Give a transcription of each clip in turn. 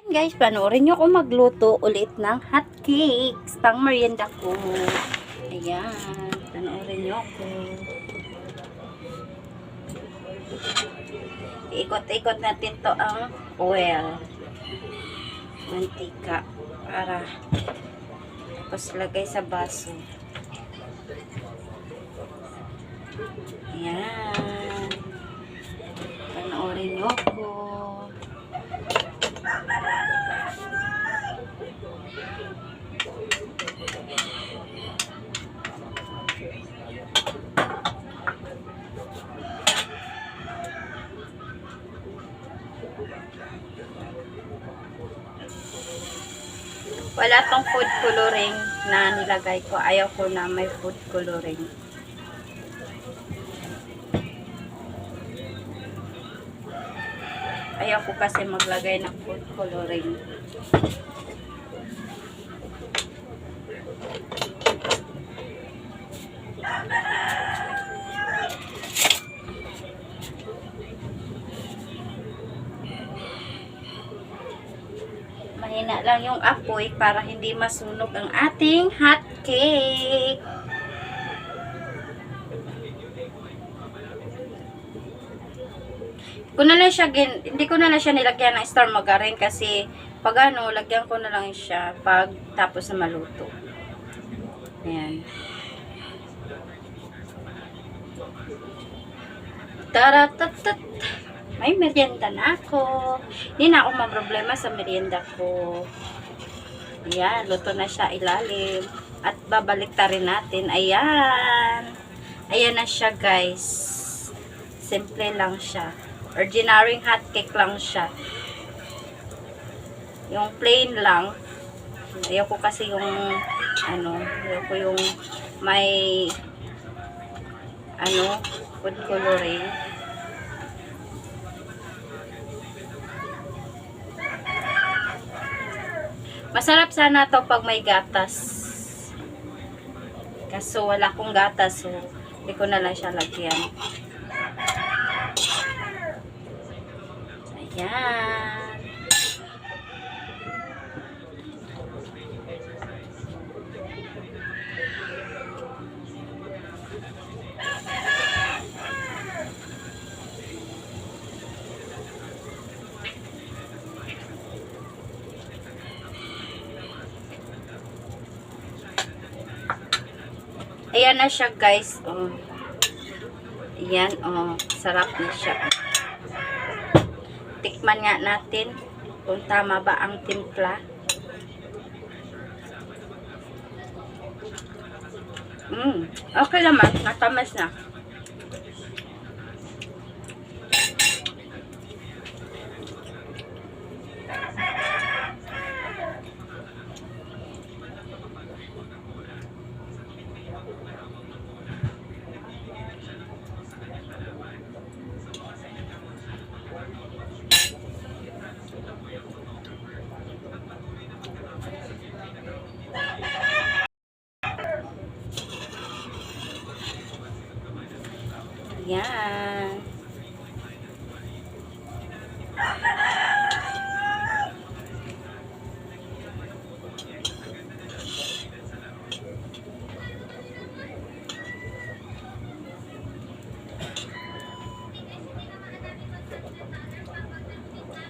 Guys, panoorin nyo ako magluto ulit ng hot cakes pang merienda ko. Ayan, panoorin nyo ako. Ikot-ikot natin to ang oil. Mantika. Para tapos lagay sa baso. Ayan. Panoorin nyo ako. Wala tong food coloring na nilagay ko. Ayaw ko na may food coloring. Ayaw ko kasi maglagay ng food coloring. Mahina lang yung apoy para hindi masunog ang ating hot cake. Hindi ko na lang siya nilagyan ng star margarine kasi pag ano, lagyan ko na lang siya pag tapos na maluto. Ayan. Taratatat. May merienda na ako. Hindi na ako maproblema sa merienda ko. Ayan, luto na siya ilalim. At babalik ta rin natin. Ayan. Ayan na siya, guys. Simple lang siya. Ordinary hot cake lang siya. Yung plain lang. Ayaw ko kasi yung ayaw ko yung may food coloring. Masarap sana to pag may gatas. Kaso wala akong gatas, so hindi ko na lang siya lagyan. Ayan. Ayan na siya, guys. Oh. Ayan, oh. Sarap na siya. Tikman nga natin kung tama ba ang timpla. Okay naman. Natamas na. Yan.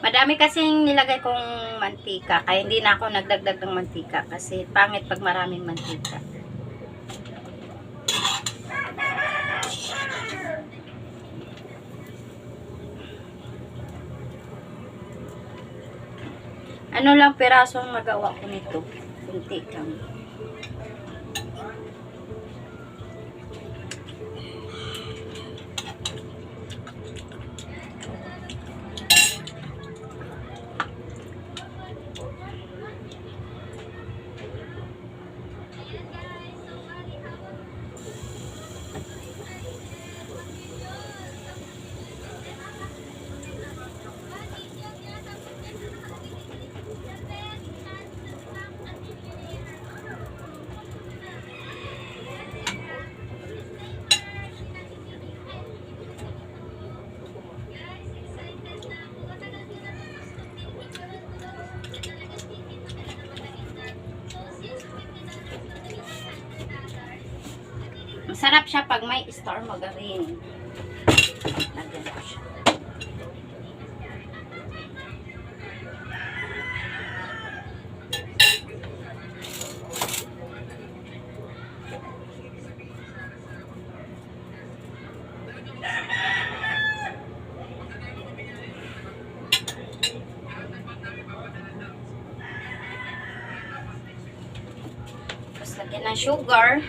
Madami kasing nilagay kong mantika, kaya hindi na ako nagdagdag ng mantika kasi pangit pag maraming mantika. Ano lang piraso ang magawa ko nito? Kunti lang. Masarap siya pag may star margarine. Lagyan ko siya. Tapos lagyan ng sugar.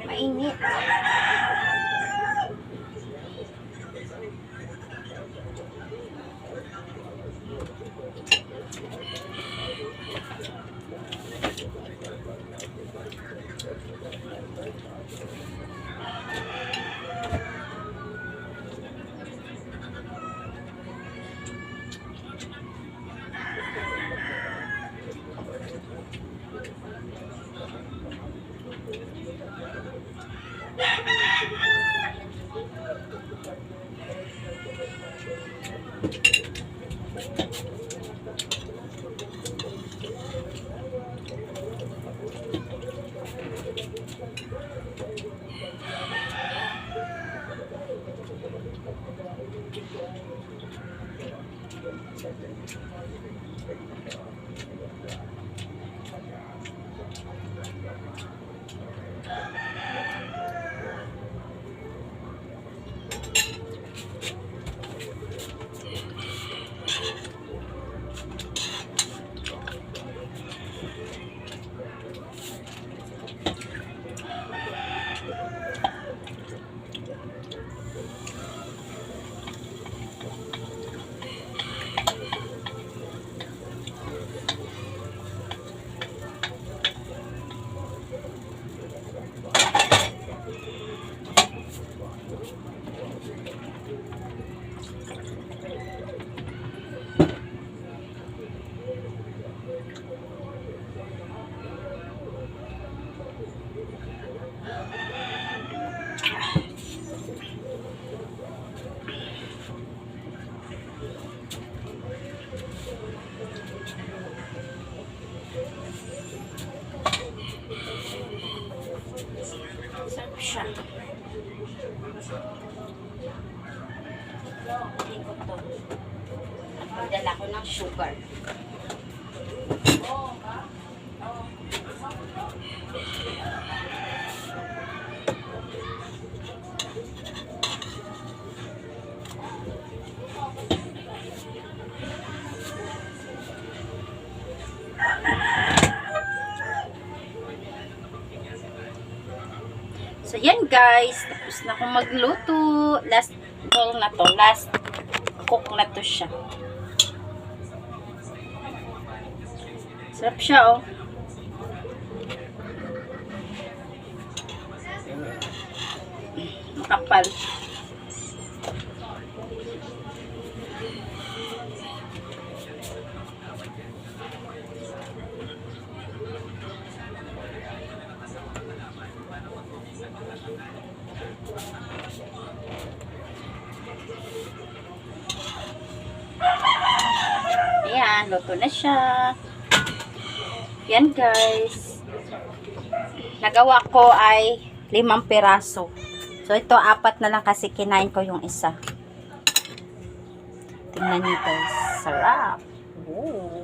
Mainit. Sarap siya. Hindi ko to. At magdala ko ng sugar. So, yan guys. Tapos na akong magluto. Last bowl na to. Last cook na to siya. Sarap siya, oh. Makapal. Ayan, luto na siya. Yan guys. Nagawa ko ay 5 piraso. So, ito, 4 na lang kasi kinain ko yung isa. Tingnan niyo guys. Sarap. Ooh.